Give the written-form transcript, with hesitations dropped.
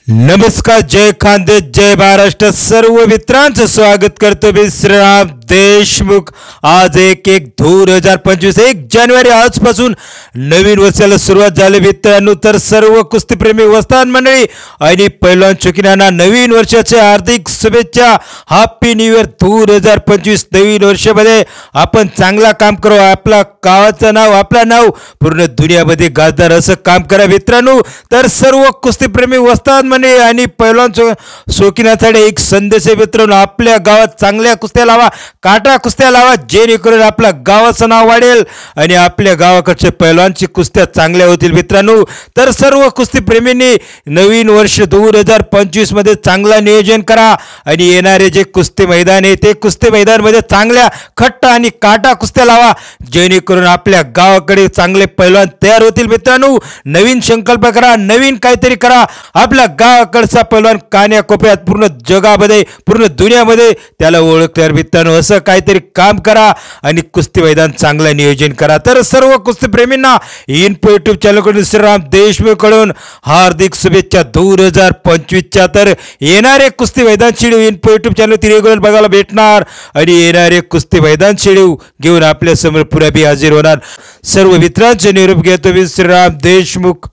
नमस्कार, जय खानदेश, जय महाराष्ट्र. सर्व मित्रांचं स्वागत करतो मी श्रीराम देशमुख. आज 1/1/2025 1 जानेवारी आजपासून नवीन वर्षाला सुरुवात झाली मित्रांनो. तर सर्व कुस्तीप्रेमी वस्ताद मंडळी आणि पैलवान शौकीनांना नवीन वर्षाच्या हार्दिक शुभेच्छा. Happy new year 2025. नवीन वर्षामध्ये आपण चांगला काम करू, आपला गावाचं नाव, आपलं नाव पूर्ण दुनियामध्ये गाजदार असं काम करा मित्रांनो. तर सर्व कुस्तीप्रेमी वस्ताद आणि पैलवान शौकीनांसाठी एक संदेश आहे मित्रांनो. आपल्या गावात चांगल्या कुस्त्या लावा, काटा कुस्त्या लावा, जेणेकरून आपल्या गावाचं नाव वाढेल आणि आपल्या गावाकडच्या पैलवानची कुस्त्या चांगल्या होतील मित्रांनो. तर सर्व कुस्तीप्रेमींनी नवीन वर्ष 2025 मध्ये चांगला नियोजन करा आणि येणारे जे कुस्ती मैदान आहे ते कुस्ती मैदानमध्ये चांगल्या खट्टा आणि काटा कुस्त्या लावा, जेणेकरून आपल्या गावाकडे चांगले पैलवान तयार होतील मित्रांनो. नवीन संकल्प करा, नवीन काहीतरी करा. आपल्या गावाकडचा पैलवान कान्याकोपऱ्यात पूर्ण जगामध्ये, पूर्ण दुनियामध्ये त्याला ओळखणार मित्रांनो. असं काहीतरी काम करा आणि कुस्ती मैदान चांगलं नियोजन करा. तर सर्व कुस्तीप्रेमींना इन्फो यूट्यूब चॅनलकडून श्रीराम देशमुख कडून हार्दिक शुभेच्छा 2025च्या. तर येणारे कुस्ती मैदान शेड्यूल इन्फो यूट्यूब चॅनलवरती रेग्युलर बघायला भेटणार आणि येणारे कुस्ती मैदान शेड्यूल घेऊन आपल्या समोर पुन्हा हजर होणार. सर्व मित्रांचे निरोप घेतो मी श्रीराम देशमुख.